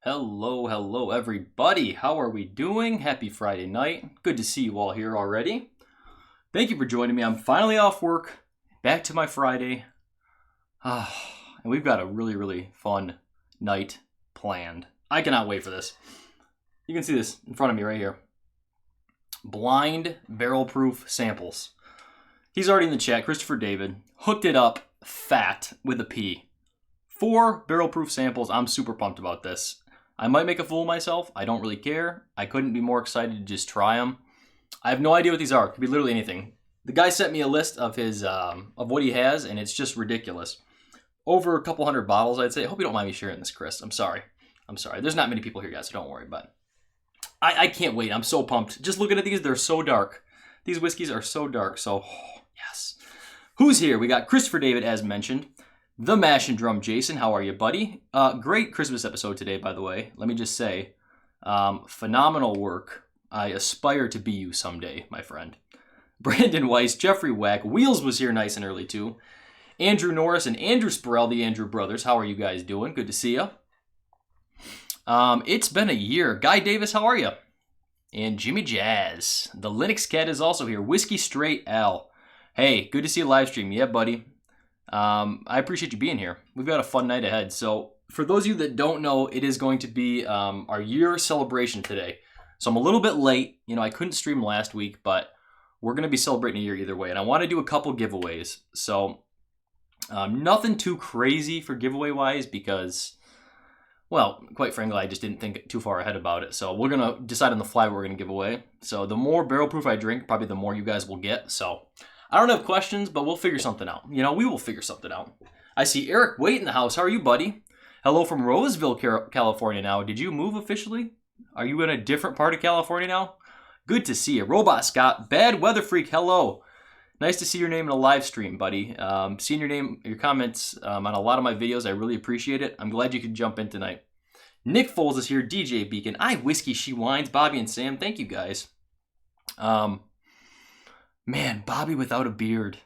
Hello, everybody. How are we doing? Happy Friday night. Good to see you all here already. Thank you for joining me. I'm finally off work, back to my Friday. And we've got a really fun night planned. I cannot wait for this. You can see this in front of me right here. Blind barrel-proof samples. He's already in the chat, Christopher David. Hooked it up fat with a P. 4 barrel-proof samples. I'm super pumped about this. I might make a fool of myself. I don't really care. I couldn't be more excited to just try them. I have no idea what these are. It could be literally anything. The guy sent me a list of his of what he has, and it's just ridiculous. Over a couple hundred bottles, I'd say. I hope you don't mind me sharing this, Chris. I'm sorry. There's not many people here yet, so don't worry. But I can't wait. I'm so pumped. Just looking at these, they're so dark. These whiskeys are so dark. So, yes. Who's here? We got Christopher David, as mentioned. The Mash and Drum Jason, how are you, buddy? Great Christmas episode today, by the way. Let me just say, phenomenal work. I aspire to be you someday, my friend. Brandon Weiss, Jeffrey Wack, Wheels was here nice and early too. Andrew Norris and Andrew Spurrell, the Andrew brothers. How are you guys doing? Good to see you. It's been a year. Guy Davis, how are you? And Jimmy Jazz. The Linux Cat is also here. Whiskey Straight Al. Hey, good to see you live stream. Yeah, buddy. I appreciate you being here. We've got a fun night ahead. So for those of you that don't know, it is going to be our year celebration today. So I'm a little bit late. You know, I couldn't stream last week, but we're going to be celebrating a year either way. And I want to do a couple giveaways. So nothing too crazy for giveaway-wise because, well, quite frankly, I just didn't think too far ahead about it. So we're going to decide on the fly what we're going to give away. So the more barrel proof I drink, probably the more you guys will get. So I don't have questions, but we'll figure something out. You know, we will figure something out. I see Eric Waite in the house. How are you, buddy? Hello from Roseville, California now. Did you move officially? Are you in a different part of California now? Good to see you. Robot Scott, Bad Weather Freak, hello. Nice to see your name in a live stream, buddy. Seeing your comments on a lot of my videos, I really appreciate it. I'm glad you could jump in tonight. Nick Foles is here, DJ Beacon. I Whiskey She Wines, Bobby and Sam. Thank you, guys. Man, Bobby without a beard.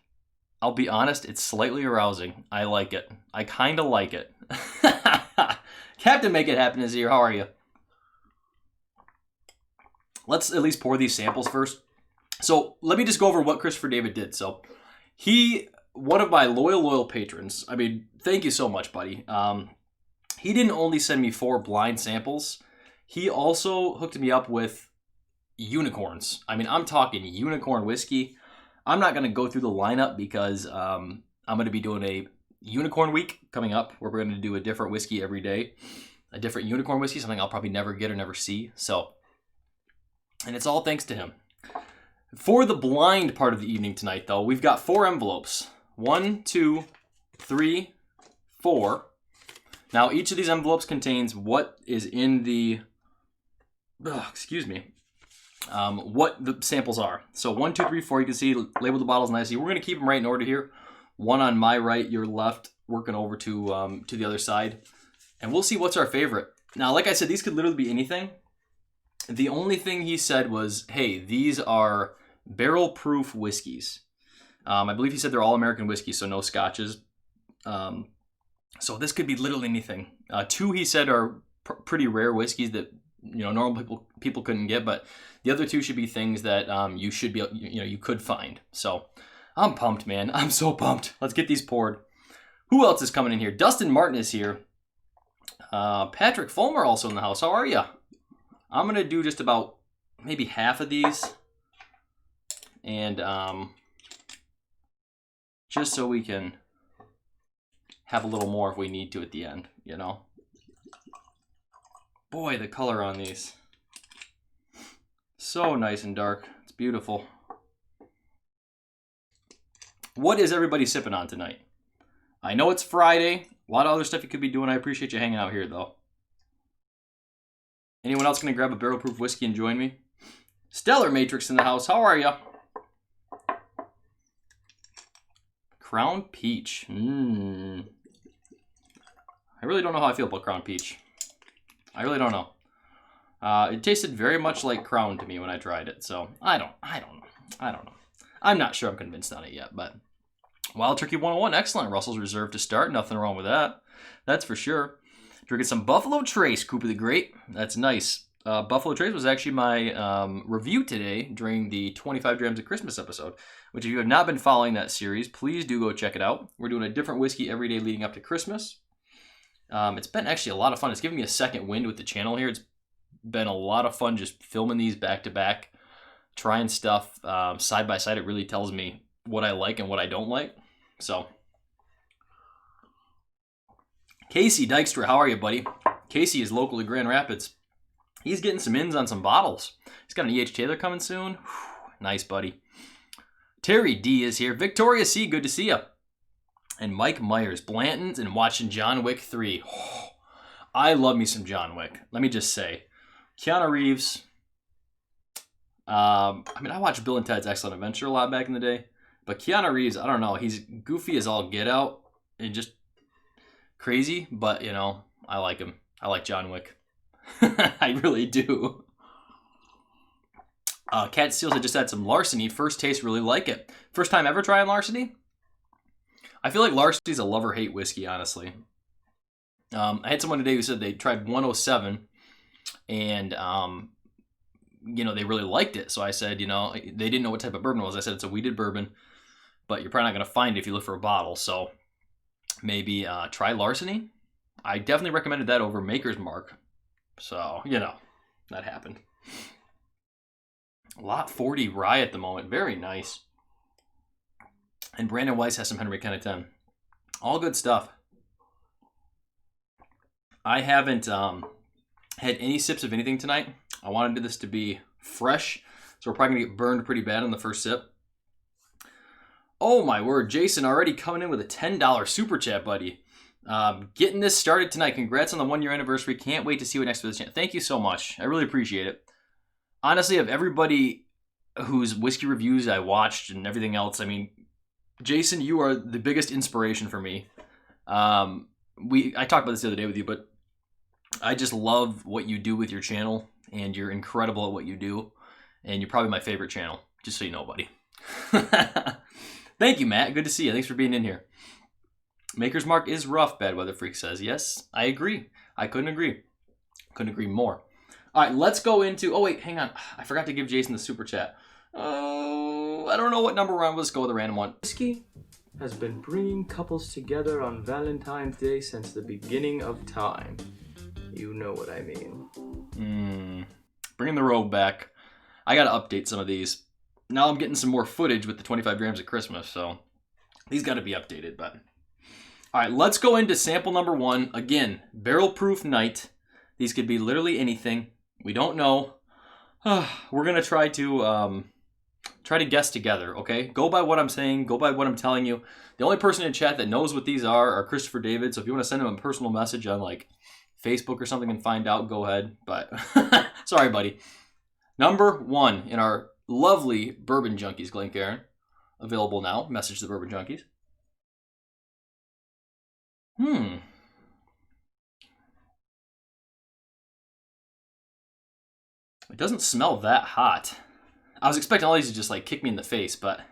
I'll be honest, it's slightly arousing. I like it. I kind of like it. Captain Make It Happen is here. How are you? Let's at least pour these samples first. So let me just go over what Christopher David did. So one of my loyal patrons. I mean, thank you so much, buddy. He didn't only send me 4 blind samples. He also hooked me up with unicorns. I mean, I'm talking unicorn whiskey. I'm not going to go through the lineup because I'm going to be doing a unicorn week coming up where we're going to do a different whiskey every day. A different unicorn whiskey, something I'll probably never get or never see. So, and it's all thanks to him. For the blind part of the evening tonight, though, we've got 4 envelopes. 1, 2, 3, 4. Now, each of these envelopes contains what is in the... what the samples are. So 1, 2, 3, 4, you can see label the bottles nicely. We're going to keep them right in order here. One on my right, your left, working over to the other side. And we'll see what's our favorite. Now, like I said, these could literally be anything. The only thing he said was, hey, these are barrel-proof whiskeys. I believe he said they're all American whiskeys, so no scotches. So this could be literally anything. 2, he said, are pretty rare whiskeys that normal people couldn't get, but the other 2 should be things that you should be, you could find. So I'm pumped, man. I'm so pumped. Let's get these poured. Who else is coming in here? Dustin Martin is here. Patrick Fulmer also in the house. How are you? I'm gonna do just about maybe half of these, and just so we can have a little more if we need to at the end, Boy, the color on these. So nice and dark. It's beautiful. What is everybody sipping on tonight? I know it's Friday. A lot of other stuff you could be doing. I appreciate you hanging out here, though. Anyone else going to grab a barrel-proof whiskey and join me? Stellar Matrix in the house. How are you? Crown Peach. I really don't know how I feel about Crown Peach. I really don't know. It tasted very much like Crown to me when I tried it, so I don't know. I'm not sure I'm convinced on it yet, but Wild Turkey 101, excellent. Russell's Reserve to start, nothing wrong with that. That's for sure. Drinking some Buffalo Trace, Cooper the Great. That's nice. Buffalo Trace was actually my review today during the 25 Grams of Christmas episode, which if you have not been following that series, please do go check it out. We're doing a different whiskey every day leading up to Christmas. It's been actually a lot of fun. It's giving me a second wind with the channel here. It's been a lot of fun just filming these back to back, trying stuff side by side. It really tells me what I like and what I don't like. So, Casey Dykstra, how are you, buddy? Casey is local to Grand Rapids. He's getting some ins on some bottles. He's got an E.H. Taylor coming soon. Whew, nice, buddy. Terry D is here. Victoria C, good to see you. And Mike Myers, Blanton's and watching John Wick 3. Oh, I love me some John Wick. Let me just say. Keanu Reeves. I watched Bill and Ted's Excellent Adventure a lot back in the day. But Keanu Reeves, I don't know. He's goofy as all get out. And just crazy. But, you know, I like him. I like John Wick. I really do. Cat Steels, I just had some Larceny. First taste, really like it. First time ever trying Larceny? I feel like Larceny's a love-or-hate whiskey, honestly. I had someone today who said they tried 107 and, you know, they really liked it. So I said, you know, they didn't know what type of bourbon it was. I said it's a wheated bourbon, but you're probably not going to find it if you look for a bottle. So maybe try Larceny. I definitely recommended that over Maker's Mark. So, you know, that happened. Lot 40 rye at the moment. Very nice. And Brandon Weiss has some Henry McKenna 10. All good stuff. I haven't had any sips of anything tonight. I wanted this to be fresh, so we're probably going to get burned pretty bad on the first sip. Oh my word, Jason already coming in with a $10 super chat, buddy. Getting this started tonight. Congrats on the 1-year anniversary. Can't wait to see what next for this channel. Thank you so much. I really appreciate it. Honestly, of everybody whose whiskey reviews I watched and everything else, I mean, Jason, you are the biggest inspiration for me. I talked about this the other day with you, but I just love what you do with your channel, and you're incredible at what you do, and you're probably my favorite channel, just so you know, buddy. Thank you, Matt. Good to see you. Thanks for being in here. Maker's Mark is rough, Bad Weather Freak says. Yes, I agree. I couldn't agree. Couldn't agree more. All right, let's go into... Oh, wait, hang on. I forgot to give Jason the super chat. Oh, I don't know what number we're on. Let's go with a random one. Whiskey has been bringing couples together on Valentine's Day since the beginning of time. You know what I mean. Bringing the robe back. I got to update some of these. Now I'm getting some more footage with the 25 Grams of Christmas, so these got to be updated, but... All right, let's go into sample number 1. Again, barrel proof night. These could be literally anything. We don't know. We're going to try to guess together, okay? Go by what I'm saying. Go by what I'm telling you. The only person in chat that knows what these are Christopher David. So if you want to send him a personal message on like Facebook or something and find out, go ahead. But sorry, buddy. Number 1 in our lovely Bourbon Junkies, Glencairn. Available now. Message to the Bourbon Junkies. It doesn't smell that hot. I was expecting all these to just like kick me in the face, but...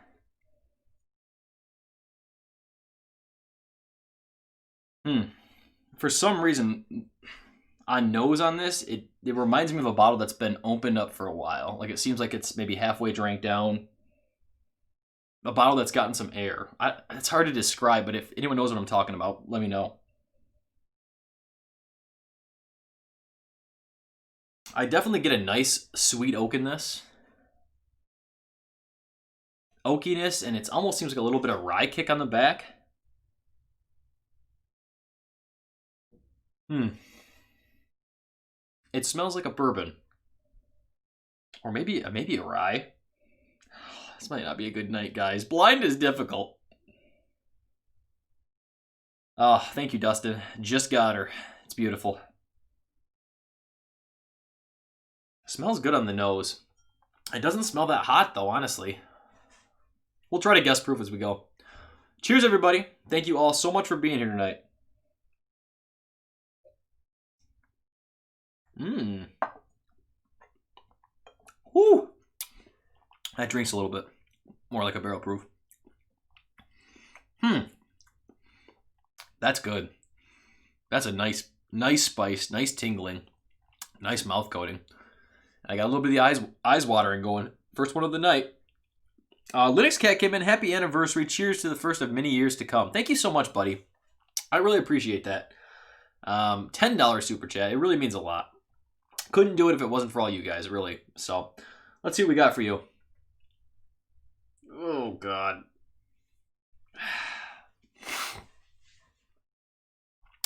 For some reason, on nose on this, it reminds me of a bottle that's been opened up for a while. Like it seems like it's maybe halfway drank down. A bottle that's gotten some air. It's hard to describe, but if anyone knows what I'm talking about, let me know. I definitely get a nice sweet oak in this. Oakiness, and it almost seems like a little bit of rye kick on the back. It smells like a bourbon. Or maybe a rye. This might not be a good night, guys. Blind is difficult. Oh, thank you, Dustin. Just got her. It's beautiful. Smells good on the nose. It doesn't smell that hot, though, honestly. We'll try to guess proof as we go. Cheers, everybody. Thank you all so much for being here tonight. Woo! That drinks a little bit more like a barrel proof. That's good. That's a nice Nice spice, nice tingling, nice mouth coating. I got a little bit of the eyes watering going. First one of the night. Linux Cat came in. Happy anniversary. Cheers to the first of many years to come. Thank you so much, buddy. I really appreciate that. $10 super chat. It really means a lot. Couldn't do it if it wasn't for all you guys, really. So, let's see what we got for you. Oh, God.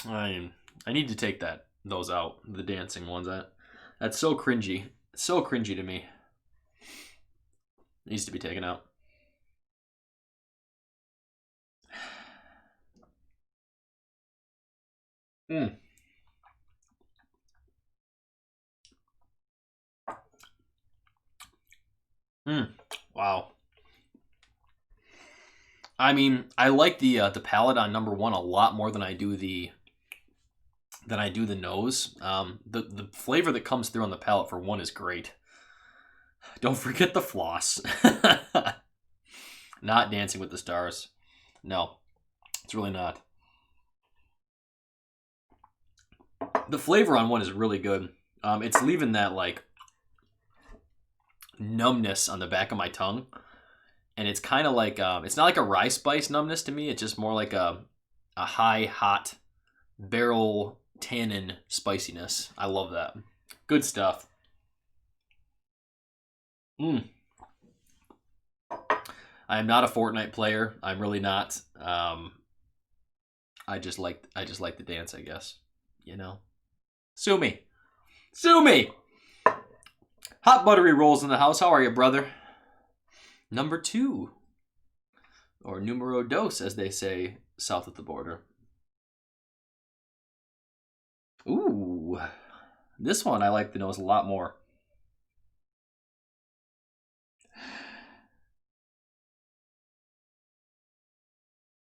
I need to take those out, the dancing ones. That's so cringy. It's so cringy to me. It needs to be taken out. Wow. I mean, I like the palate on number one a lot more than I do the nose. The flavor that comes through on the palate for one is great. Don't forget the floss. Not Dancing with the Stars. No, it's really not. The flavor on one is really good. It's leaving that like numbness on the back of my tongue. And it's kind of like, it's not like a rye spice numbness to me. It's just more like a high, hot barrel tannin spiciness. I love that. Good stuff. I am not a Fortnite player. I'm really not. I just like the dance, I guess. You know? Sue me. Sue me! Hot buttery rolls in the house. How are you, brother? Number 2. Or numero dos, as they say south of the border. Ooh. This one, I like the nose a lot more.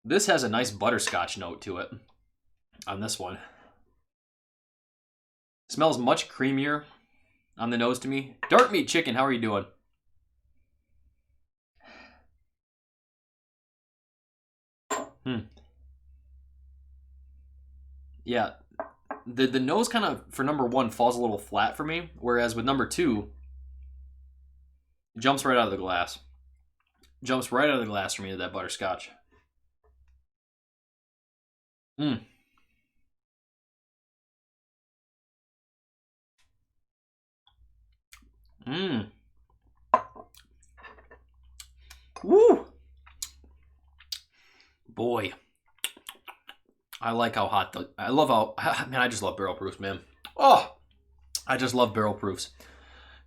This has a nice butterscotch note to it on this one. Smells much creamier on the nose to me. Dark Meat Chicken, how are you doing? Yeah, the nose kind of, for number 1, falls a little flat for me, whereas with number 2, it jumps right out of the glass. Jumps right out of the glass for me to that butterscotch. Woo! Boy. I like how hot I love how, man, I just love barrel proofs, man. Oh! I just love barrel proofs.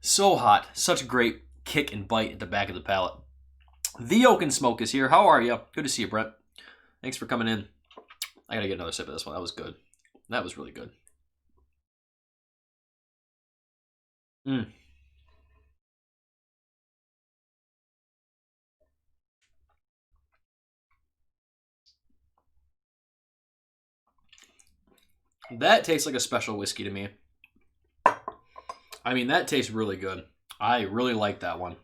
So hot. Such a great kick and bite at the back of the palate. The Oak and Smoke is here. How are you? Good to see you, Brent. Thanks for coming in. I gotta get another sip of this one. That was good. That was really good. That tastes like a special whiskey to me. I mean, that tastes really good. I really like that one.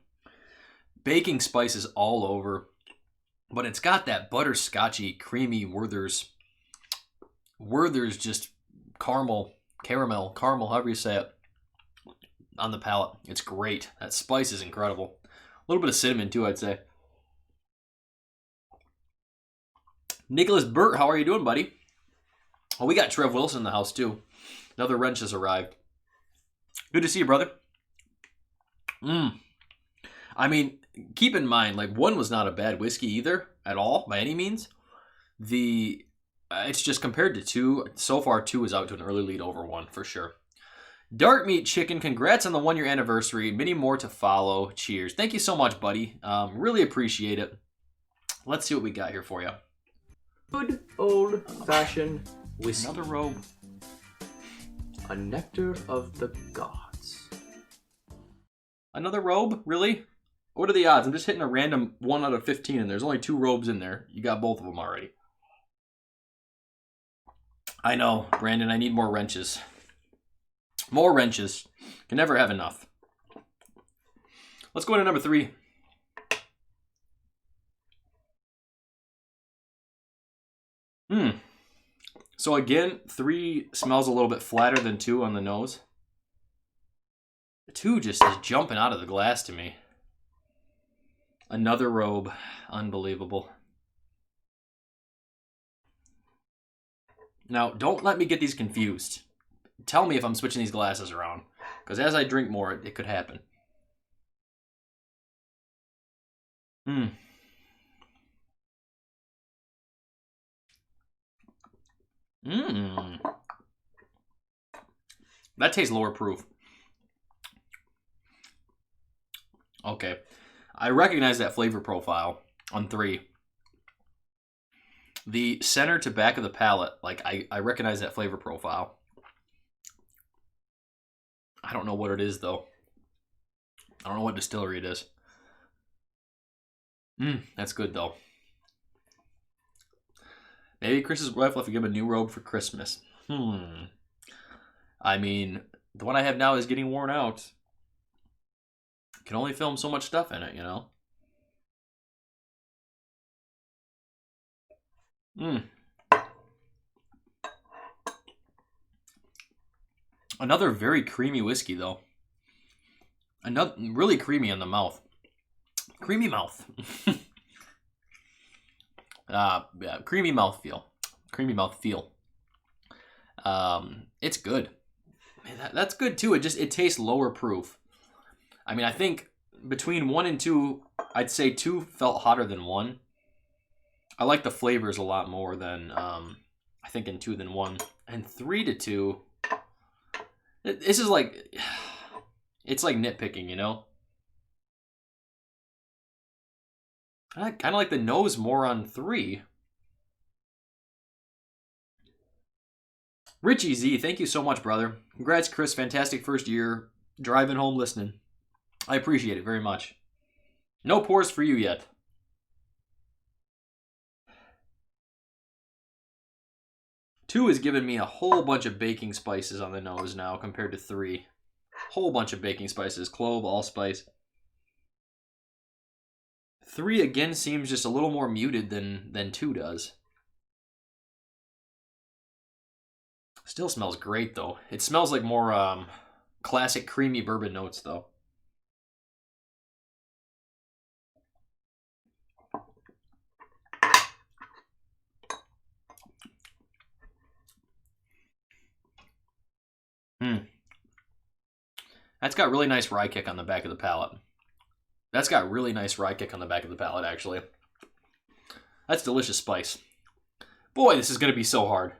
Baking spices all over, but it's got that butterscotchy, creamy Werther's just caramel, however you say it, on the palate. It's great. That spice is incredible. A little bit of cinnamon too, I'd say. Nicholas Burt, how are you doing, buddy? Oh, we got Trev Wilson in the house too. Another wrench has arrived. Good to see you, brother. I mean, keep in mind, like, 1 was not a bad whiskey either, at all, by any means. It's just compared to 2, so far 2 is out to an early lead over 1, for sure. Dark Meat Chicken, congrats on the 1-year anniversary. Many more to follow. Cheers. Thank you so much, buddy. Really appreciate it. Let's see what we got here for you. Good old-fashioned whiskey. Another robe. A nectar of the gods. Another robe? Really? What are the odds? I'm just hitting a random 1 out of 15 and there's only 2 robes in there. You got both of them already. I know, Brandon, I need more wrenches. More wrenches. Can never have enough. Let's go into number 3. So again, 3 smells a little bit flatter than 2 on the nose. 2 just is jumping out of the glass to me. Another robe. Unbelievable. Now, don't let me get these confused. Tell me if I'm switching these glasses around. Because as I drink more, it could happen. Mmm. Mmm. That tastes lower proof. Okay. I recognize that flavor profile on 3. The center to back of the palate, like I recognize that flavor profile. I don't know what it is though. I don't know what distillery it is. That's good though. Maybe Chris's wife will have to give him a new robe for Christmas. I mean, the one I have now is getting worn out. Can only film so much stuff in it, you know? Another very creamy whiskey, though. Another really creamy in the mouth. Creamy mouth. Yeah, creamy mouth feel. Creamy mouth feel. It's good. Man, that's good too. It tastes lower proof. I mean, I think between 1 and 2, I'd say 2 felt hotter than 1. I like the flavors a lot more than I think in 2 than 1. And 3 to 2. This is like, it's like nitpicking, you know? I kind of like the nose more on 3. Richie Z, thank you so much, brother. Congrats, Chris. Fantastic first year. Driving home listening. I appreciate it very much. No pours for you yet. Two has given me a whole bunch of baking spices on the nose now compared to 3. Whole bunch of baking spices. Clove, allspice. 3 again seems just a little more muted than 2 does. Still smells great though. It smells like more classic creamy bourbon notes though. That's got really nice rye kick on the back of the palate. That's got really nice rye kick on the back of the palate, actually. That's delicious spice. Boy, this is going to be so hard.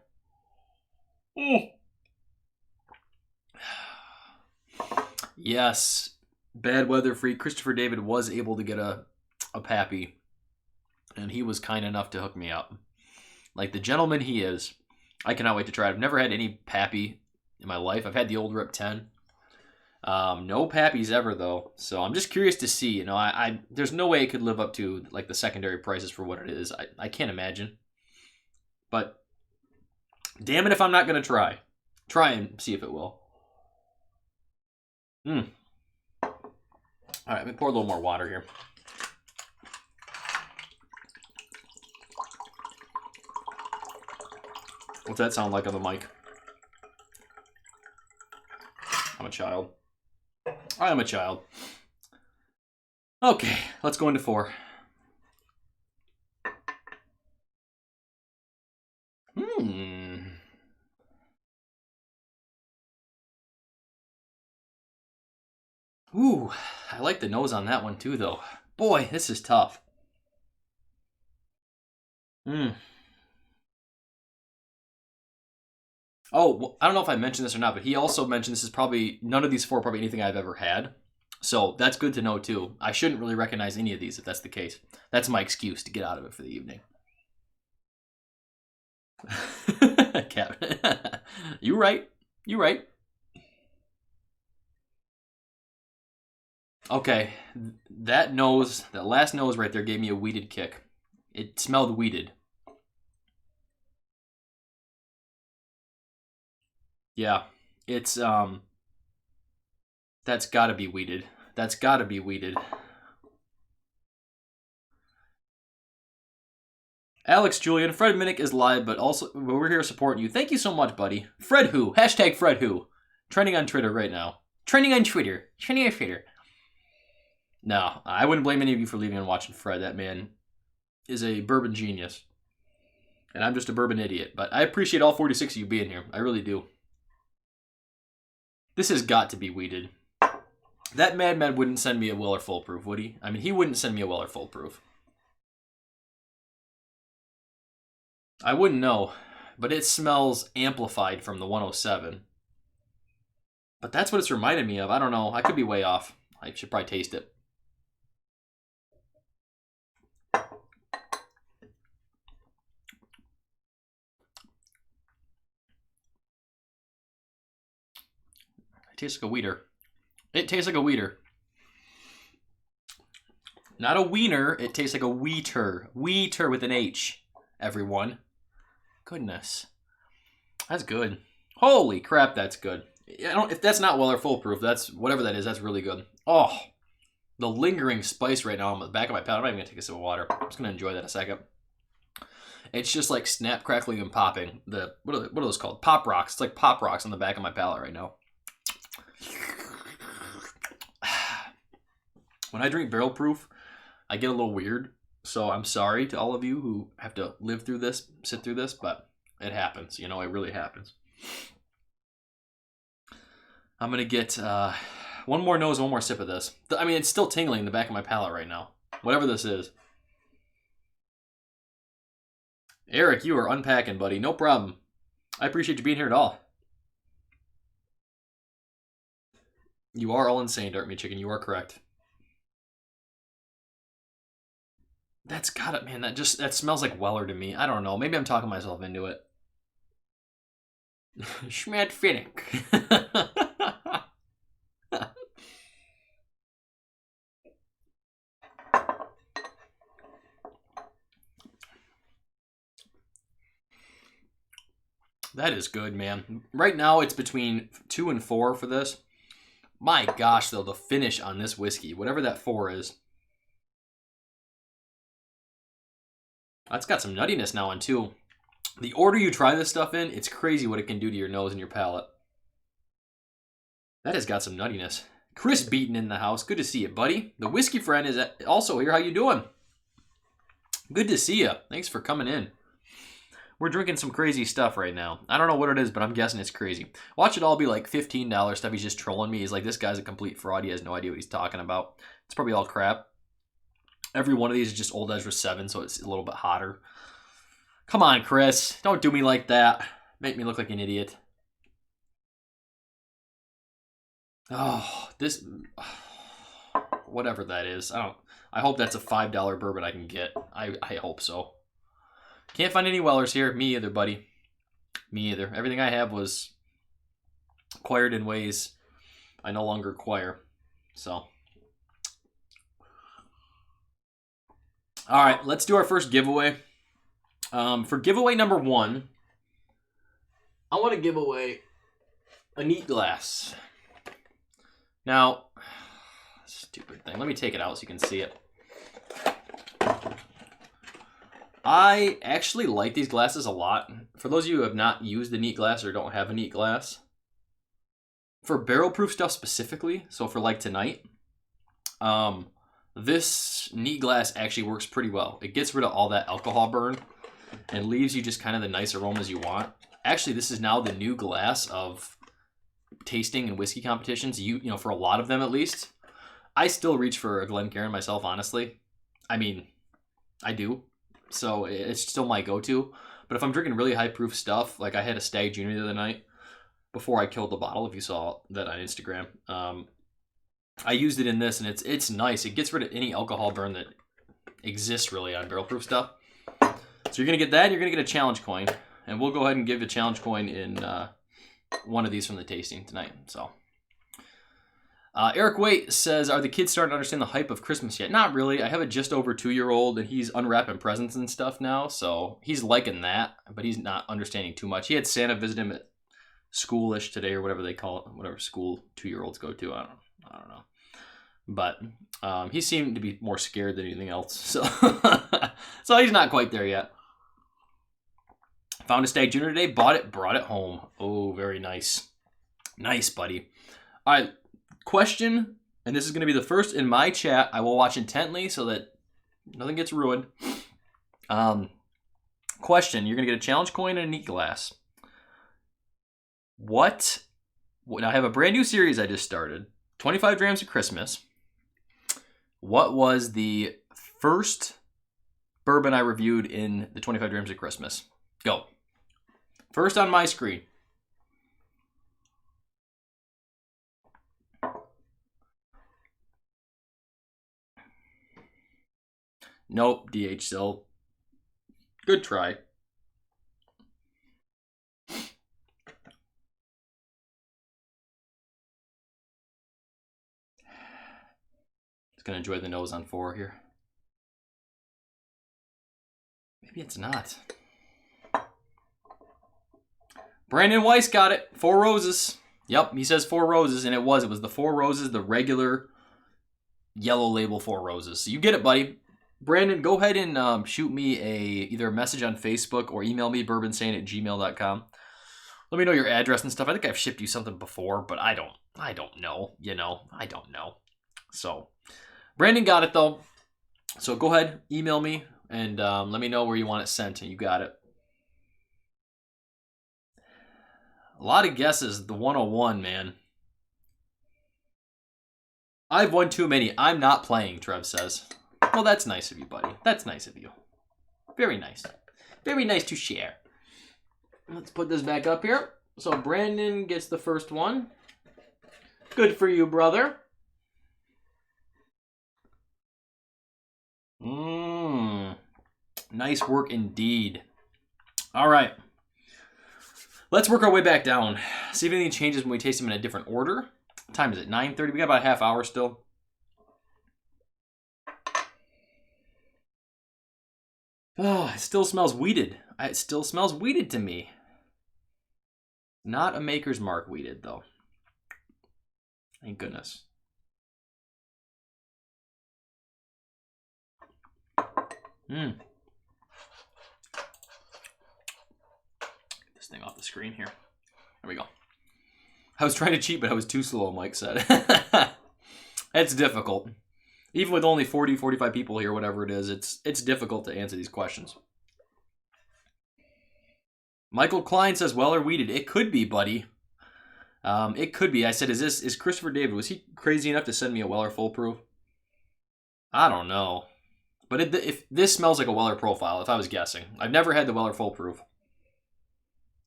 Yes, bad weather freak Christopher David was able to get a pappy, and he was kind enough to hook me up. Like the gentleman he is, I cannot wait to try it. I've never had any pappy in my life. I've had the old Rip 10. No pappies ever though, so I'm just curious to see. You know, I there's no way it could live up to like the secondary prices for what it is. I can't imagine. But damn it if I'm not gonna try. Try and see if it will. All right, let me pour a little more water here. What's that sound like on the mic? I'm a child. I am a child. Okay, let's go into 4. Ooh, I like the nose on that one too, though. Boy, this is tough. Oh, well, I don't know if I mentioned this or not, but he also mentioned this is probably, none of these 4 are probably anything I've ever had. So that's good to know too. I shouldn't really recognize any of these if that's the case. That's my excuse to get out of it for the evening. Kevin. You right. You right. Okay, that nose, that last nose right there gave me a wheated kick. It smelled wheated. Yeah, it's that's got to be wheated. That's got to be wheated. Alex Julian, Fred Minnick is live, but we're here supporting you. Thank you so much, buddy. Fred Who? Hashtag Fred Who. Trending on Twitter right now. Trending on Twitter. No, I wouldn't blame any of you for leaving and watching Fred. That man is a bourbon genius. And I'm just a bourbon idiot. But I appreciate all 46 of you being here. I really do. This has got to be weeded. That madman wouldn't send me a Weller Full Proof, would he? I mean, he wouldn't send me a Weller Full Proof. I wouldn't know, but it smells amplified from the 107. But that's what it's reminded me of. I don't know. I could be way off. I should probably taste it. It tastes like a weeder. It tastes like a weeder. Not a wiener. It tastes like a wheater. Wheater with an H, everyone. Goodness. That's good. Holy crap, that's good. If that's not Weller Full Proof, that's whatever that is, that's really good. Oh, the lingering spice right now on the back of my palate. I'm not even going to take a sip of water. I'm just going to enjoy that a second. It's just like snap, crackling, and popping. What are those called? Pop rocks. It's like pop rocks on the back of my palate right now. When I drink barrel proof, I get a little weird. So I'm sorry to all of you who have to live through this, sit through this, but it happens. You know, it really happens. I'm going to get one more nose, one more sip of this. I mean, it's still tingling in the back of my palate right now. Whatever this is. Eric, you are unpacking, buddy. No problem. I appreciate you being here at all. You are all insane, Dark Meat Chicken. You are correct. That's got it, man. That smells like Weller to me. I don't know. Maybe I'm talking myself into it. Schmat Finnick. That is good, man. Right now, it's between 2 and 4 for this. My gosh, though, the finish on this whiskey, whatever that 4 is. That's got some nuttiness now on, too. The order you try this stuff in, it's crazy what it can do to your nose and your palate. That has got some nuttiness. Chris Beaton in the house. Good to see you, buddy. The whiskey friend is also here. How you doing? Good to see you. Thanks for coming in. We're drinking some crazy stuff right now. I don't know what it is, but I'm guessing it's crazy. Watch it all be like $15 stuff. He's just trolling me. He's like, this guy's a complete fraud. He has no idea what he's talking about. It's probably all crap. Every one of these is just Old Ezra 7, so it's a little bit hotter. Come on, Chris. Don't do me like that. Make me look like an idiot. Oh, this... Whatever that is. I hope that's a $5 bourbon I can get. I hope so. Can't find any Wellers here. Me either, buddy. Me either. Everything I have was acquired in ways I no longer acquire. So. Alright, let's do our first giveaway. For giveaway number 1, I want to give away a neat glass. Now, stupid thing. Let me take it out so you can see it. I actually like these glasses a lot. For those of you who have not used the neat glass or don't have a neat glass, for barrel proof stuff specifically, so for like tonight, this neat glass actually works pretty well. It gets rid of all that alcohol burn and leaves you just kind of the nice aromas you want. Actually, this is now the new glass of tasting and whiskey competitions. You know, for a lot of them at least. I still reach for a Glencairn myself, honestly. I mean, I do. So it's still my go-to. But if I'm drinking really high-proof stuff, like I had a Stag Junior the other night before I killed the bottle, if you saw that on Instagram, I used it in this, and it's nice. It gets rid of any alcohol burn that exists really on barrel-proof stuff. So you're going to get that, and you're going to get a challenge coin. And we'll go ahead and give a challenge coin in one of these from the tasting tonight. So Eric Waite says, are the kids starting to understand the hype of Christmas yet? Not really. I have a just over 2-year-old, and he's unwrapping presents and stuff now, so he's liking that, but he's not understanding too much. He had Santa visit him at schoolish today, or whatever they call it, whatever school 2-year-olds go to. I don't know. But he seemed to be more scared than anything else, so so he's not quite there yet. Found a Stag Junior today, bought it, brought it home. Oh, very nice. Nice, buddy. All right, question, and this is going to be the first in my chat. I will watch intently so that nothing gets ruined. Question, you're going to get a challenge coin and a neat glass. Now I have a brand new series I just started, 25 Drams of Christmas. What was the first bourbon I reviewed in the 25 Drams of Christmas? Go. First on my screen. Nope, DH still. Good try. Just gonna enjoy the nose on 4 here. Maybe it's not. Brandon Weiss got it. 4 Roses. Yep, he says 4 Roses, and it was. It was the 4 Roses, the regular yellow label 4 Roses. So you get it, buddy. Brandon, go ahead and shoot me either a message on Facebook or email me, bourbinsane@gmail.com. Let me know your address and stuff. I think I've shipped you something before, but I don't know. You know, I don't know. So, Brandon got it, though. So go ahead, email me, and let me know where you want it sent, and you got it. A lot of guesses, the 101, man. I've won too many. I'm not playing, Trev says. Well, that's nice of you, buddy. That's nice of you. Very nice. Very nice to share. Let's put this back up here. So Brandon gets the first one. Good for you, brother. Nice work indeed. All right. Let's work our way back down. See if anything changes when we taste them in a different order. What time is it? 9:30? We got about a half hour still. Oh, it still smells wheated. It still smells wheated to me. Not a Maker's Mark wheated, though. Thank goodness. Get this thing off the screen here. There we go. I was trying to cheat, but I was too slow, Mike said. It's difficult. Even with only 40, 45 people here, whatever it is, it's difficult to answer these questions. Michael Klein says, Weller wheated. It could be, buddy. It could be. I said, is Christopher David, was he crazy enough to send me a Weller Full Proof? I don't know. But if this smells like a Weller Profile, if I was guessing. I've never had the Weller Full Proof.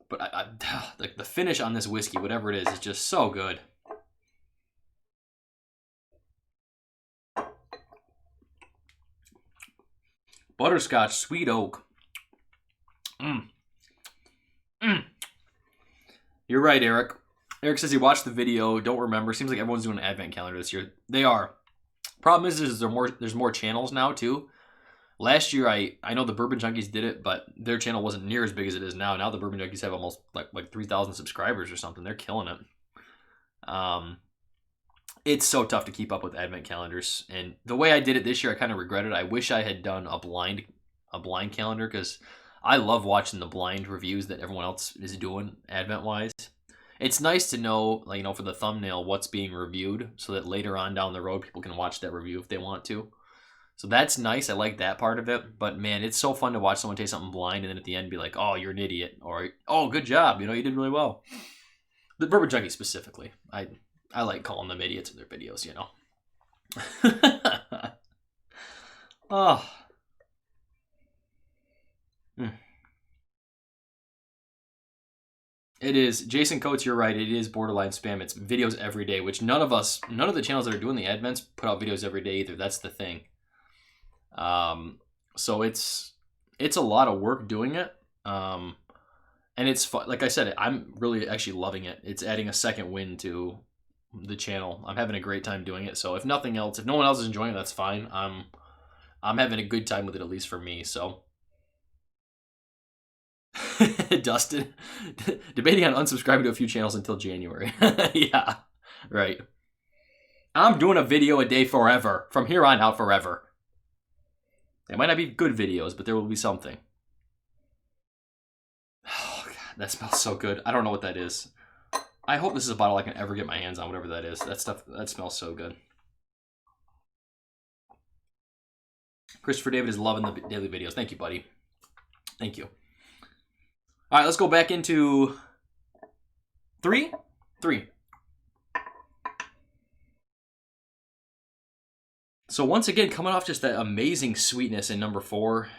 But the finish on this whiskey, whatever it is just so good. Butterscotch, sweet oak. You're right, Eric. Eric says he watched the video, don't remember. Seems like everyone's doing an advent calendar this year. They are. Problem is there's more channels now, too. Last year, I know the Bourbon Junkies did it, but their channel wasn't near as big as it is now. Now the Bourbon Junkies have almost like 3,000 subscribers or something. They're killing it. It's so tough to keep up with advent calendars. And the way I did it this year, I kind of regret it. I wish I had done a blind calendar, because I love watching the blind reviews that everyone else is doing advent-wise. It's nice to know, like, for the thumbnail, what's being reviewed, so that later on down the road, people can watch that review if they want to. So that's nice. I like that part of it. But, man, it's so fun to watch someone taste something blind and then at the end be like, oh, you're an idiot. Or, oh, good job. You did really well. The Bourbon Junkies specifically. I like calling them idiots in their videos, Oh. It is. Jason Coates, you're right. It is borderline spam. It's videos every day, which none of the channels that are doing the advents put out videos every day either. That's the thing. So it's a lot of work doing it. And it's fun. Like I said, I'm really actually loving it. It's adding a second win to the channel. I'm having a great time doing it. So if nothing else, if no one else is enjoying it, that's fine. I'm having a good time with it, at least for me. So Dustin debating on unsubscribing to a few channels until January. Yeah, right. I'm doing a video a day forever. From here on out, forever. They might not be good videos, but there will be something. That smells so good. I don't know what that is. I hope this is a bottle I can ever get my hands on, whatever that is. That stuff, that smells so good. Christopher David is loving the daily videos. Thank you, buddy. Thank you. All right, let's go back into three. So once again, coming off just that amazing sweetness in number 4,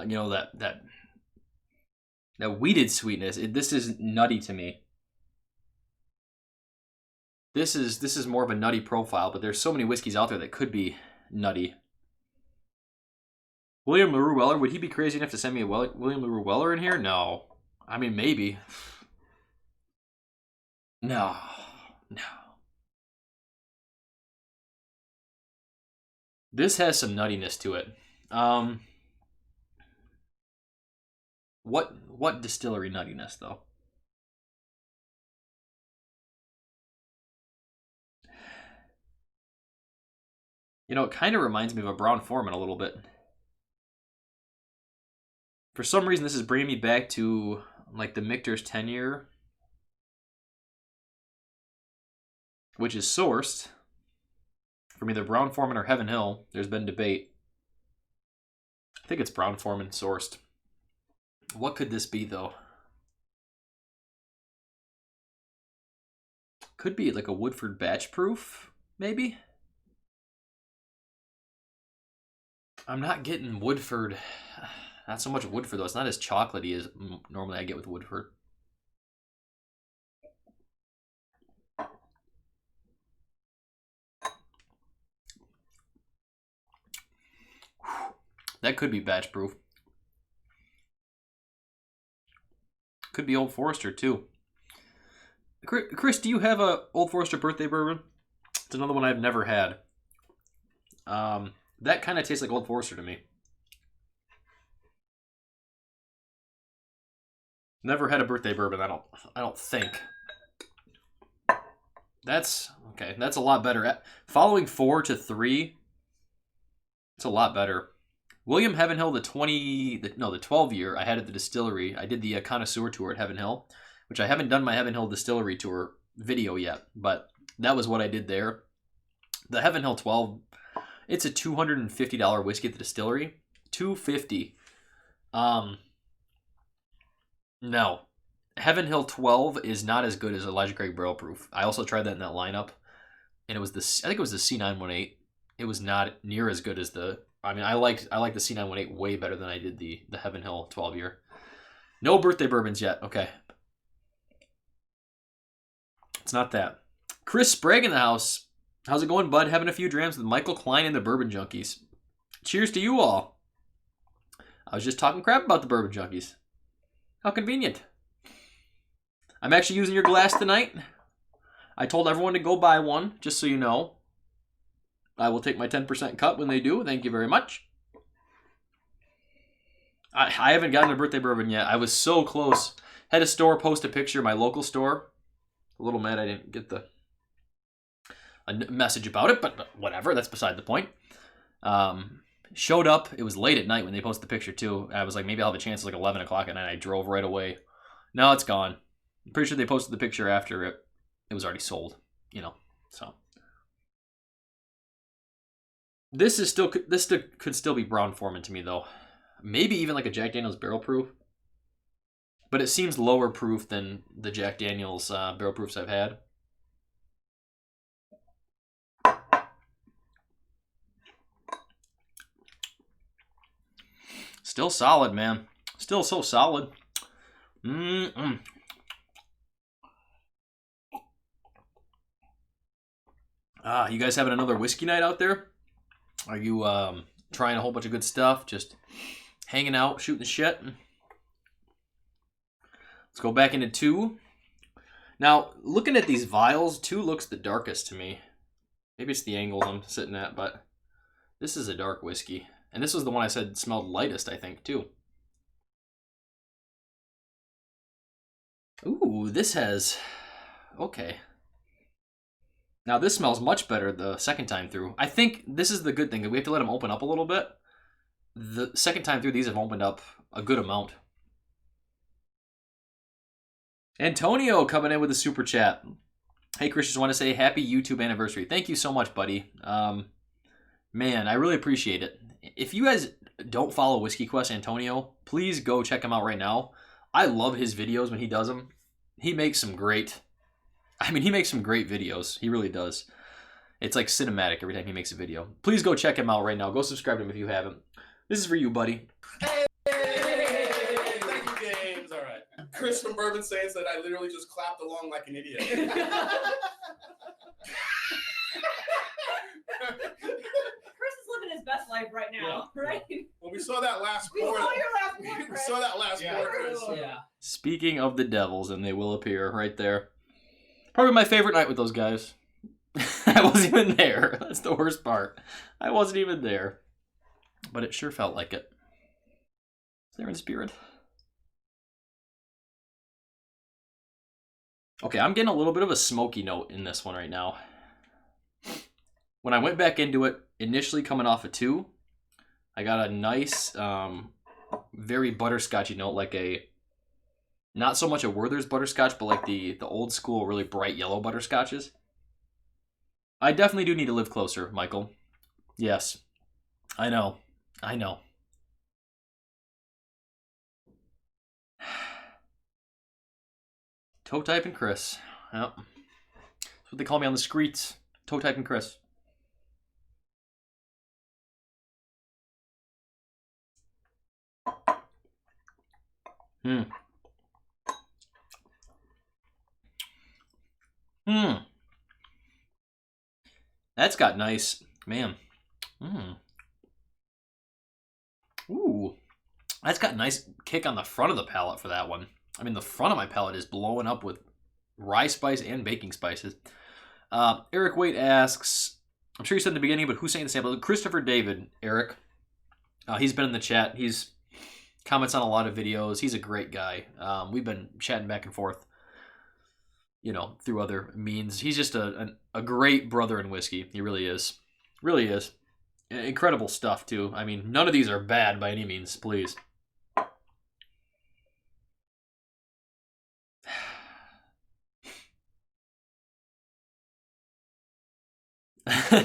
you know, that wheated sweetness. This is nutty to me. This is more of a nutty profile, but there's so many whiskeys out there that could be nutty. William LaRue Weller, would he be crazy enough to send me a William LaRue Weller in here? No. I mean, maybe. No. This has some nuttiness to it. What distillery nuttiness, though? You know, it kind of reminds me of a Brown-Forman a little bit. For some reason, this is bringing me back to, like, the Michter's 10-year, which is sourced from either Brown-Forman or Heaven Hill. There's been debate. I think it's Brown-Forman sourced. What could this be, though? Could be like a Woodford batch proof, maybe? I'm not getting Woodford. Not so much Woodford, though. It's not as chocolatey as normally I get with Woodford. That could be batch proof. Could be Old Forester, too. Chris, do you have a Old Forester birthday bourbon? It's another one I've never had. That kind of tastes like Old Forester to me. Never had a birthday bourbon, I don't think. That's okay. That's a lot better. Following 4 to 3, it's a lot better. William Heaven Hill, the 12 year, I had at the distillery. I did the connoisseur tour at Heaven Hill, which I haven't done my Heaven Hill distillery tour video yet, but that was what I did there. The Heaven Hill 12, it's a $250 whiskey at the distillery. $250. No. Heaven Hill 12 is not as good as Elijah Craig Barrel Proof. I also tried that in that lineup, and it was I think it was the C918. It was not near as good as the. I mean, I like the C918 way better than I did the Heaven Hill 12 year. No birthday bourbons yet. Okay. It's not that. Chris Sprague in the house. How's it going, bud? Having a few drams with Michael Klein and the Bourbon Junkies. Cheers to you all. I was just talking crap about the Bourbon Junkies. How convenient. I'm actually using your glass tonight. I told everyone to go buy one, just so you know. I will take my 10% cut when they do. Thank you very much. I haven't gotten a birthday bourbon yet. I was so close. Had a store post a picture, my local store. A little mad I didn't get a message about it, but whatever. That's beside the point. Showed up. It was late at night when they posted the picture, too. I was like, maybe I'll have a chance. It's like 11 o'clock at night. I drove right away. No, it's gone. I'm pretty sure they posted the picture after it was already sold, you know, so. This could still be Brown-Forman to me, though. Maybe even like a Jack Daniel's barrel proof. But it seems lower proof than the Jack Daniel's barrel proofs I've had. Still solid, man. Still so solid. You guys having another whiskey night out there? Are you trying a whole bunch of good stuff? Just hanging out, shooting the shit? Let's go back into 2. Now, looking at these vials, 2 looks the darkest to me. Maybe it's the angles I'm sitting at, but this is a dark whiskey. And this was the one I said smelled lightest, I think, too. Ooh, this has... Okay. Now, this smells much better the second time through. I think this is the good thing, that we have to let them open up a little bit. The second time through, these have opened up a good amount. Antonio coming in with a super chat. Hey, Chris, just want to say happy YouTube anniversary. Thank you so much, buddy. Man, I really appreciate it. If you guys don't follow Whiskey Quest Antonio, please go check him out right now. I love his videos when he does them. He makes some great... he makes some great videos. He really does. It's like cinematic every time he makes a video. Please go check him out right now. Go subscribe to him if you haven't. This is for you, buddy. Hey, thank you, James. All right. Chris from Bourbinsane said I literally just clapped along like an idiot. Chris is living his best life right now, right? Well, we saw that last We quarter. saw your last one, We Chris. saw that last quarter. Chris. Yeah. Speaking of the devils, and they will appear right there. Probably my favorite night with those guys. I wasn't even there. That's the worst part. I wasn't even there. But it sure felt like it. It's there in spirit. Okay, I'm getting a little bit of a smoky note in this one right now. When I went back into it, initially coming off a 2, I got a nice, very butterscotchy note, like a, not so much a Werther's butterscotch, but like the old school, really bright yellow butterscotches. I definitely do need to live closer, Michael. Yes, I know. I know. Toe typing Chris. Yep. That's what they call me on the streets. Toe typing Chris. Hmm. Hmm. That's got nice, man. Ooh. That's got a nice kick on the front of the palate for that one. I mean, the front of my palate is blowing up with rye spice and baking spices. Eric Waite asks, I'm sure you said in the beginning, but who sang the sample? Christopher David, Eric. He's been in the chat. He's comments on a lot of videos. He's a great guy. We've been chatting back and forth, you know, through other means. He's just a great brother in whiskey. He really is. Really is. Incredible stuff, too. I mean, none of these are bad by any means, please.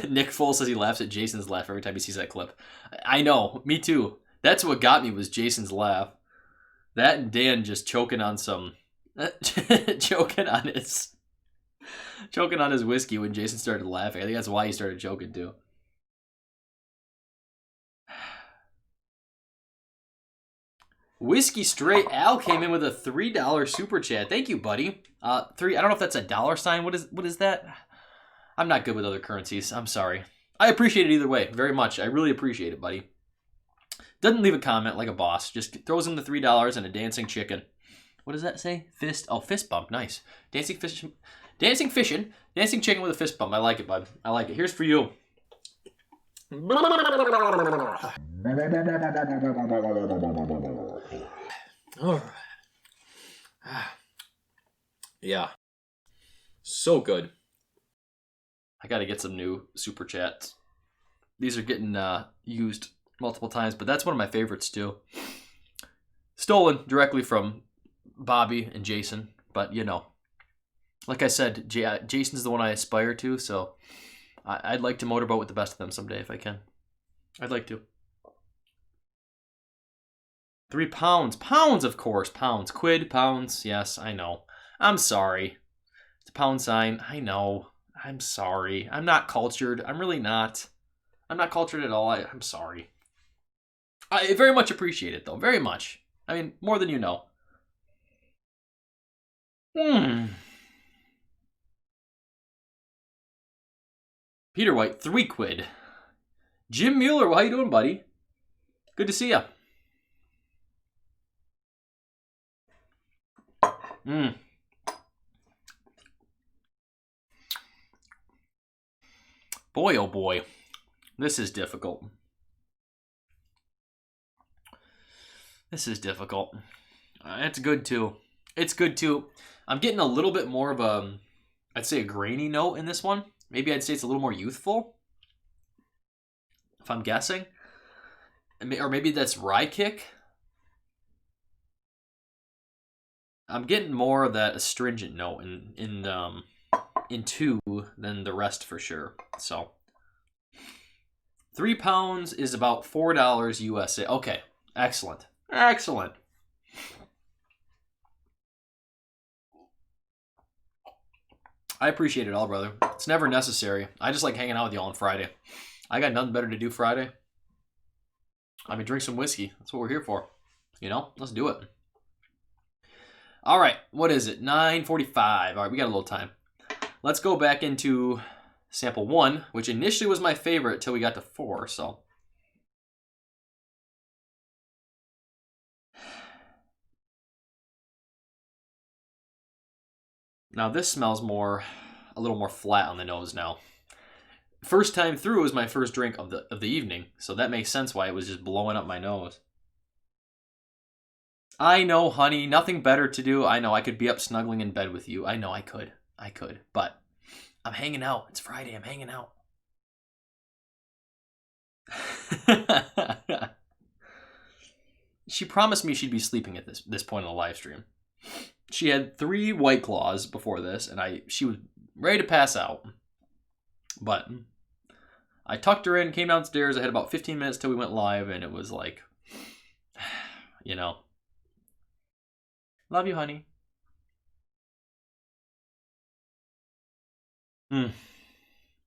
Nick Full says he laughs at Jason's laugh every time he sees that clip. I know, me too. That's what got me was Jason's laugh. That and Dan just choking on some... choking on his whiskey when Jason started laughing. I think that's why he started choking too. Whiskey Straight Al came in with a $3 super chat. Thank you, buddy. I don't know if that's a dollar sign. What is that? I'm not good with other currencies. I'm sorry. I appreciate it either way, very much. I really appreciate it, buddy. Doesn't leave a comment like a boss. Just throws in the $3 and a dancing chicken. What does that say? Fist. Oh, fist bump. Nice. Dancing chicken with a fist bump. I like it, bud. I like it. Here's for you. All right. Yeah. So good. I got to get some new super chats. These are getting used multiple times, but that's one of my favorites too. Stolen directly from Bobby and Jason, but you know, like I said, Jason's the one I aspire to, so I'd like to motorboat with the best of them someday if I can. I'd like to. 3 pounds. Pounds, of course. Pounds. Quid, pounds. Yes, I know. I'm sorry. It's a pound sign. I know. I'm sorry. I'm not cultured. I'm really not. I'm not cultured at all. I'm sorry. I very much appreciate it, though. Very much. I mean, more than you know. Peter White, 3 quid. Jim Mueller, how you doing, buddy? Good to see ya. Boy, oh boy. This is difficult. This is difficult. It's good too. It's good too. I'm getting a little bit more of a, I'd say a grainy note in this one. Maybe I'd say it's a little more youthful, if I'm guessing. Or maybe that's rye kick. I'm getting more of that astringent note in 2 than the rest for sure. So 3 pounds is about $4 USA. Okay, excellent. Excellent. I appreciate it all, brother. It's never necessary. I just like hanging out with y'all on Friday. I got nothing better to do Friday. I mean, drink some whiskey. That's what we're here for. You know? Let's do it. All right. What is it? 9:45. All right, we got a little time. Let's go back into sample 1, which initially was my favorite till we got to 4, so. Now this smells a little more flat on the nose now. First time through was my first drink of the evening, so that makes sense why it was just blowing up my nose. I know, honey, nothing better to do. I know I could be up snuggling in bed with you. I know I could, but I'm hanging out. It's Friday. I'm hanging out. She promised me she'd be sleeping at this point in the live stream. She had 3 White Claws before this, and she was ready to pass out. But I tucked her in, came downstairs. I had about 15 minutes till we went live, and it was like, you know, love you, honey.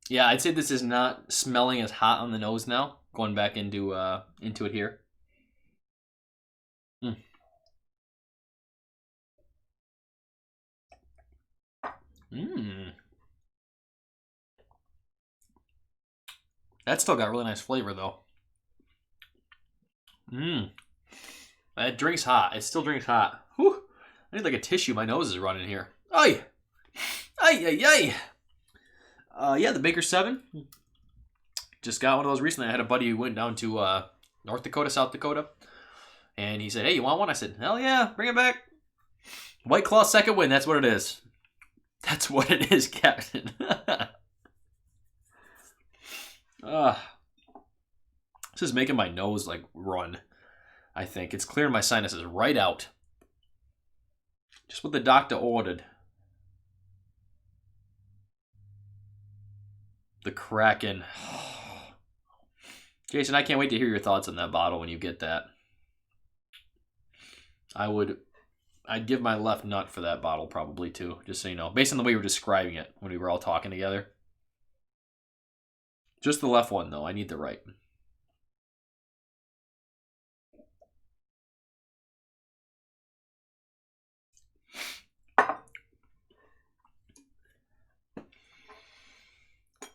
Yeah, I'd say this is not smelling as hot on the nose now. Going back into it here. That still got really nice flavor though. It drinks hot. It still drinks hot. Whew. I need like a tissue. My nose is running here. Ay! Ay, ay, ay! Yeah, the Baker 7. Just got one of those recently. I had a buddy who went down to North Dakota, South Dakota. And he said, hey, you want one? I said, hell yeah, bring it back. White Claw second win. That's what it is. That's what it is, Captain. This is making my nose like run. I think it's clearing my sinuses right out. Just what the doctor ordered. The Kraken. Jason, I can't wait to hear your thoughts on that bottle when you get that. I'd give my left nut for that bottle probably too, just so you know. Based on the way you were describing it when we were all talking together. Just the left one though, I need the right.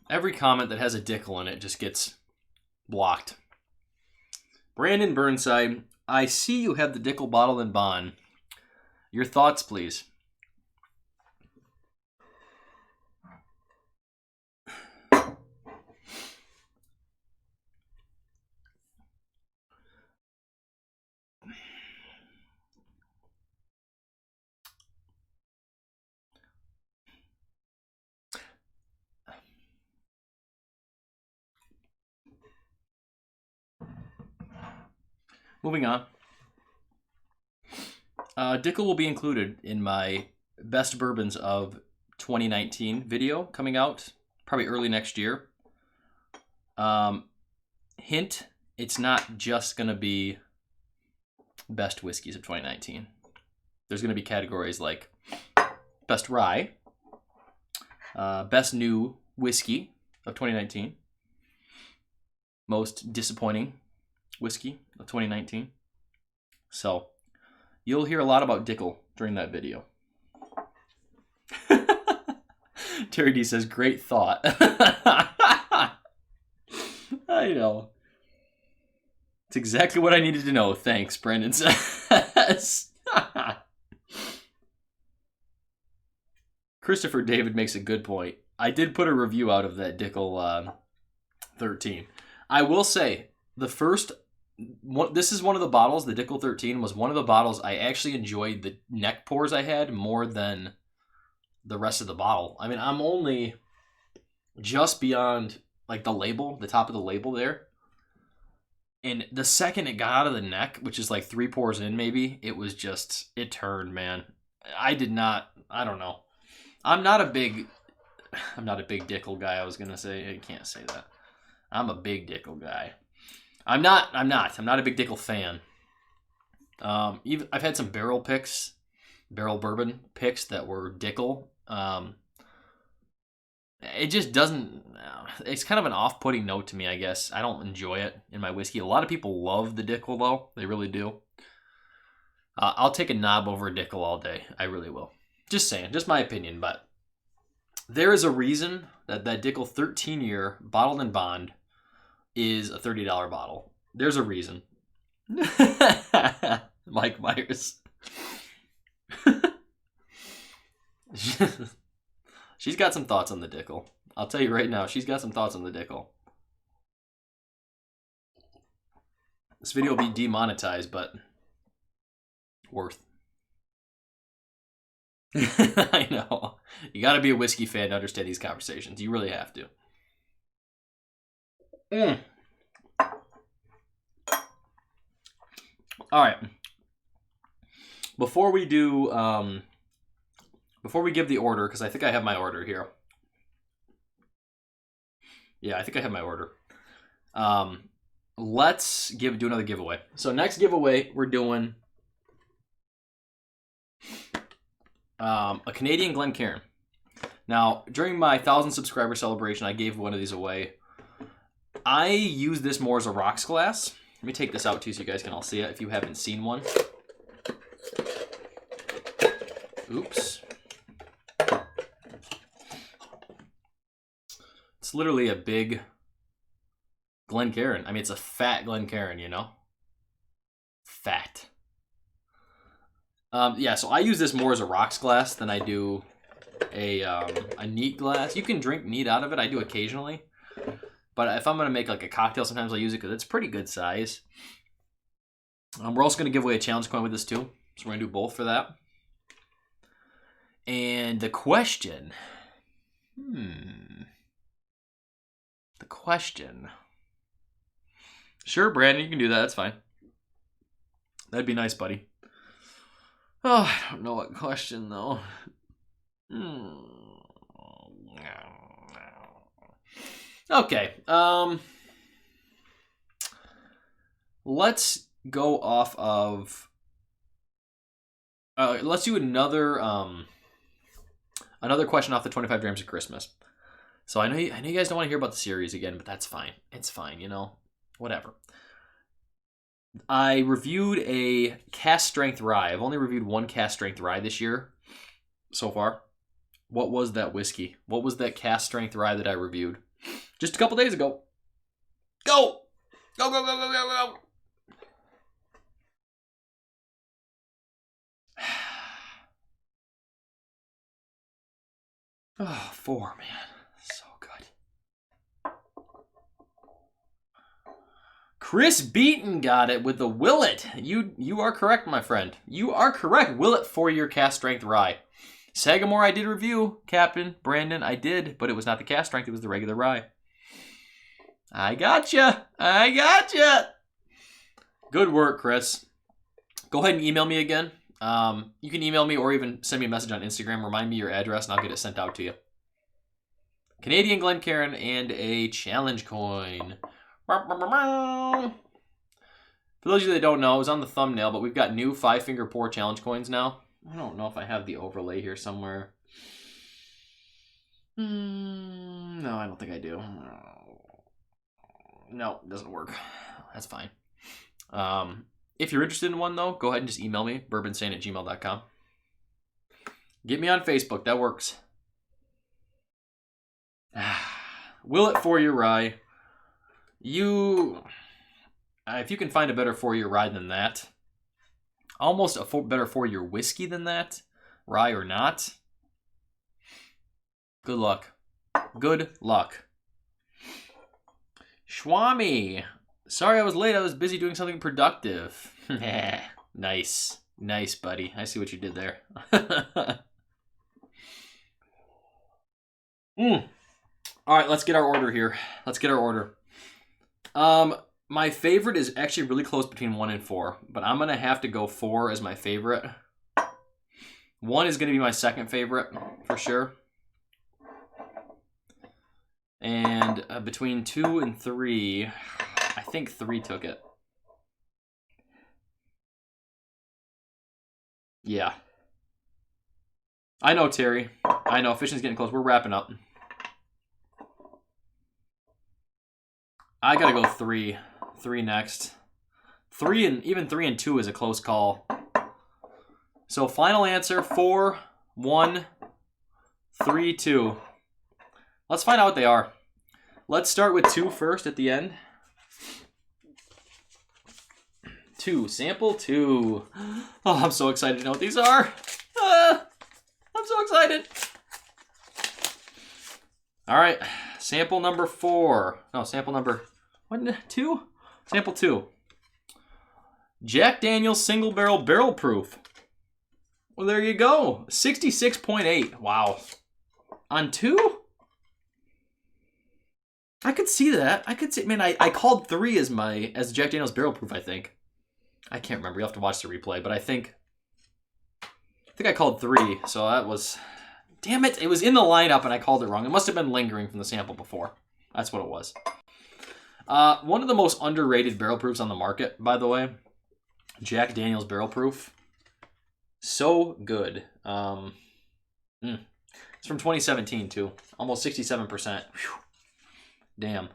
Every comment that has a Dickel in it just gets blocked. Brandon Burnside, I see you have the Dickel bottle in Bond. Your thoughts, please. Moving on. Dickel will be included in my best bourbons of 2019 video coming out probably early next year. Hint, it's not just going to be best whiskeys of 2019. There's going to be categories like best rye, best new whiskey of 2019, most disappointing whiskey of 2019. So you'll hear a lot about Dickel during that video. Terry D says, great thought. I know. It's exactly what I needed to know. Thanks, Brandon says. Christopher David makes a good point. I did put a review out of that Dickel 13. I will say, this is one of the bottles, the Dickel 13 was one of the bottles I actually enjoyed the neck pours I had more than the rest of the bottle. I mean, I'm only just beyond like the label, the top of the label there. And the second it got out of the neck, which is like 3 pours in maybe, it was just, it turned, man. I did not. I don't know. I'm not a big Dickel guy. I was gonna say. I can't say that. I'm a big Dickel guy. I'm not a big Dickel fan. Even I've had some barrel bourbon picks that were Dickel. It just doesn't. It's kind of an off-putting note to me, I guess. I don't enjoy it in my whiskey. A lot of people love the Dickel, though. They really do. I'll take a knob over a Dickel all day. I really will. Just saying. Just my opinion. But there is a reason that Dickel 13-year bottled in bond is a $30 bottle. There's a reason. Mike Myers. She's got some thoughts on the Dickel. I'll tell you right now, she's got some thoughts on the Dickel. This video will be demonetized, but worth. I know. You got to be a whiskey fan to understand these conversations. You really have to. All right. Before we do... Before we give the order, because I think I have my order here. Yeah, I think I have my order. Let's do another giveaway. So next giveaway, we're doing a Canadian Glencairn. Now, during my 1,000 subscriber celebration, I gave one of these away. I use this more as a rocks glass. Let me take this out too so you guys can all see it if you haven't seen one. Oops. It's literally a big Glencairn. I mean, it's a fat Glencairn, you know? Fat. Yeah, so I use this more as a rocks glass than I do a neat glass. You can drink neat out of it. I do occasionally. But if I'm going to make like a cocktail, sometimes I'll use it because it's pretty good size. We're also going to give away a challenge coin with this too. So we're going to do both for that. And the question... The question. Sure, Brandon, you can do that. That's fine. That'd be nice, buddy. Oh, I don't know what question, though. Okay. Let's go off of... let's do another question off the 25 Grams of Christmas. So I know you guys don't want to hear about the series again, but that's fine. It's fine, you know, whatever. I reviewed a cast strength rye. I've only reviewed one cast strength rye this year so far. What was that whiskey? What was that cast strength rye that I reviewed just a couple days ago? Go! Go, go, go, go, go, go! Oh, 4, man. So good. Chris Beaton got it with the Willet. You are correct, my friend. You are correct. Willet 4-year cast strength rye. Sagamore I did review, Captain Brandon. I did, but it was not the cast strength. It was the regular rye. I gotcha. I gotcha. Good work, Chris. Go ahead and email me again. You can email me or even send me a message on Instagram. Remind me your address and I'll get it sent out to you. Canadian Glencairn and a challenge coin. For those of you that don't know, it was on the thumbnail, but we've got new 5-finger pour challenge coins now. I don't know if I have the overlay here somewhere. No, I don't think I do. No, it doesn't work. That's fine. If you're interested in one, though, go ahead and just email me, bourbinsane@gmail.com. Get me on Facebook. That works. Willet 4-year rye. If you can find a better 4-year rye than that, almost a better 4-year whiskey than that, rye or not, good luck. Good luck. Schwami. Sorry I was late. I was busy doing something productive. Nice. Nice, buddy. I see what you did there. All right, let's get our order here. Let's get our order. My favorite is actually really close between 1 and 4, but I'm going to have to go 4 as my favorite. 1 is going to be my second favorite for sure. And between 2 and 3, I think 3 took it. Yeah. I know, Terry. I know, fishing's getting close. We're wrapping up. I gotta go 3. 3 next. 3 and even 3 and 2 is a close call. So final answer, 4, 1, 3, 2. Let's find out what they are. Let's start with 2 first at the end. 2, sample 2. Oh, I'm so excited to know what these are. I'm so excited. All right, sample number 4. No, sample number 2? Sample 2. Jack Daniel's Single Barrel Proof. Well, there you go. 66.8. Wow. On 2? I could see that. I could see. Man, I called 3 as Jack Daniel's Barrel Proof, I think. I can't remember. You'll have to watch the replay, but I think I called 3. So that was, damn it. It was in the lineup and I called it wrong. It must have been lingering from the sample before. That's what it was. One of the most underrated barrel proofs on the market, by the way. Jack Daniel's Barrel Proof. So good. It's from 2017 too. Almost 67%. Whew. Damn.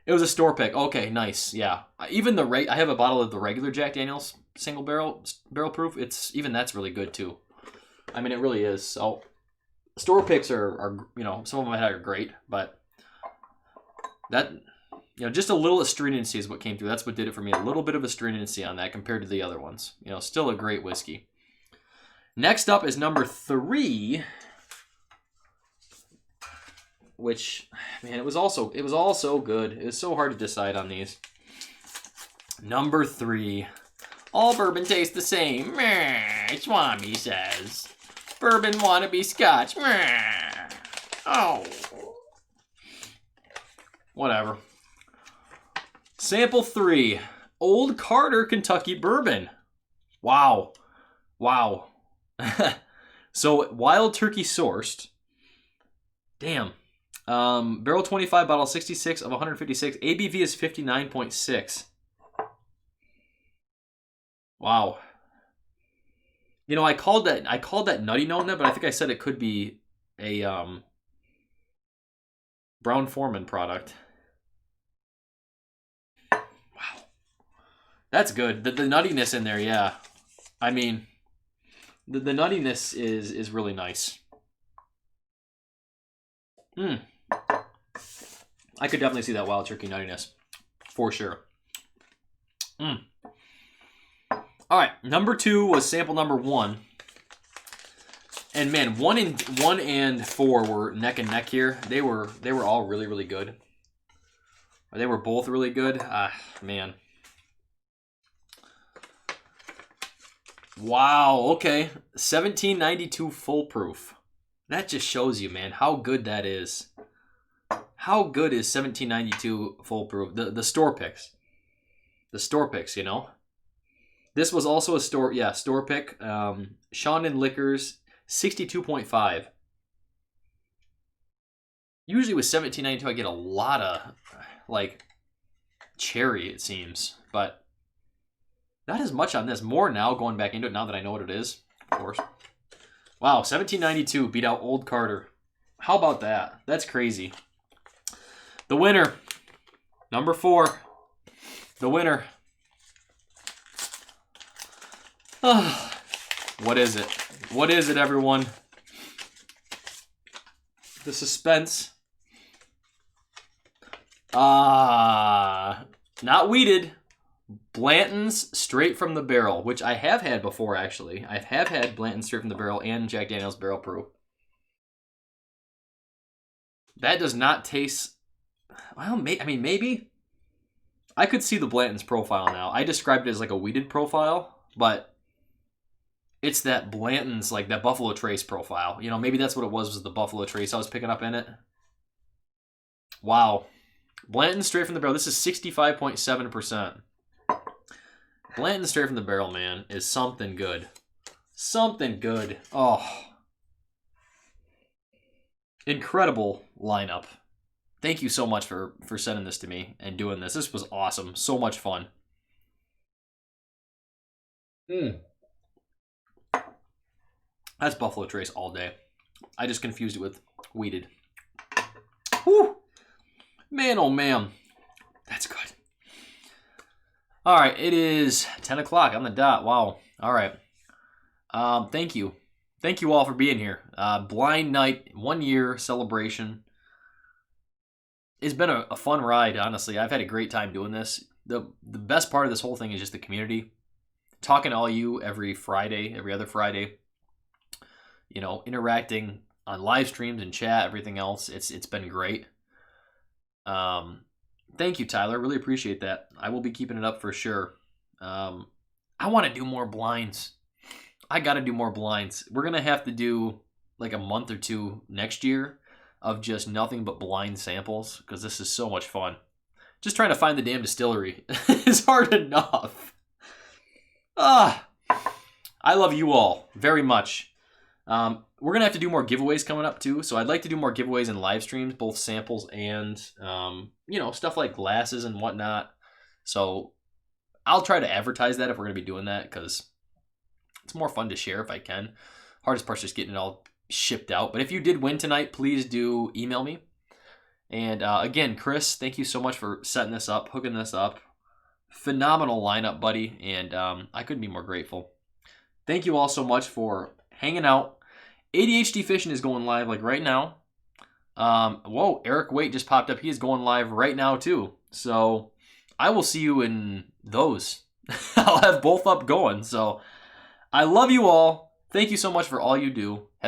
It was a store pick. Okay, nice. Yeah. Even I have a bottle of the regular Jack Daniel's single barrel proof. Even that's really good too. I mean, it really is. So store picks are some of them are great, but that, just a little astringency is what came through. That's what did it for me. A little bit of astringency on that compared to the other ones. Still a great whiskey. Next up is number 3. Which, man, it was all so good. It was so hard to decide on these. Number 3. All bourbon tastes the same. Swami says. Bourbon wannabe scotch. Oh. Whatever. Sample 3. Old Carter Kentucky Bourbon. Wow. So, wild turkey sourced. Damn. Barrel 25, bottle 66 of 156. ABV is 59.6. Wow. I called that nutty note in there, but I think I said it could be a Brown-Forman product. Wow. That's good. The nuttiness in there, yeah. I mean, the nuttiness is really nice. I could definitely see that wild turkey nuttiness, for sure. All right, number 2 was sample number 1, and man, 1 and 4 were neck and neck here. They were all really, really good. They were both really good. Man. Wow. Okay, 1792 full proof. That just shows you, man, how good that is. How good is 1792 full proof? The store picks. The store picks, This was also a store pick. Sean Liquors, 62.5. Usually with 1792, I get a lot of, cherry, it seems. But not as much on this. More now, going back into it, now that I know what it is, of course. Wow, 1792 beat out Old Carter. How about that? That's crazy. The winner, number 4. The winner. What is it? What is it, everyone? The suspense. Not weeded. Blanton's Straight from the Barrel, which I have had before, actually. I have had Blanton's Straight from the Barrel and Jack Daniel's Barrel Proof. That does not taste... Well, maybe. I could see the Blanton's profile now. I described it as like a weeded profile, but it's that Blanton's, that Buffalo Trace profile. Maybe that's what it was the Buffalo Trace I was picking up in it. Wow. Blanton's Straight from the Barrel. This is 65.7%. Blanton's Straight from the Barrel, man, is something good. Something good. Oh. Incredible lineup. Thank you so much for sending this to me and doing this. This was awesome. So much fun. That's Buffalo Trace all day. I just confused it with Weeded. Whew. Man, oh man. That's good. All right, it is 10 o'clock on the dot. Wow. All right. Thank you. Thank you all for being here. Blind Night, 1 year celebration. It's been a fun ride, honestly. I've had a great time doing this. The best part of this whole thing is just the community. Talking to all you every Friday, every other Friday. You know, interacting on live streams and chat, everything else. It's been great. Thank you, Tyler. Really appreciate that. I will be keeping it up for sure. I want to do more blinds. I got to do more blinds. We're going to have to do like a month or two next year of just nothing but blind samples because this is so much fun. Just trying to find the damn distillery is hard enough. I love you all very much. We're going to have to do more giveaways coming up too. So I'd like to do more giveaways and live streams, both samples and, stuff like glasses and whatnot. So I'll try to advertise that if we're going to be doing that because it's more fun to share if I can. Hardest part's just getting it all shipped out. But if you did win tonight, please do email me. And again, Chris, thank you so much for setting this up, hooking this up. Phenomenal lineup, buddy. And I couldn't be more grateful. Thank you all so much for hanging out. ADHD Fishing is going live like right now. Whoa, Eric Waite just popped up. He is going live right now too. So I will see you in those. I'll have both up going. So I love you all. Thank you so much for all you do. Have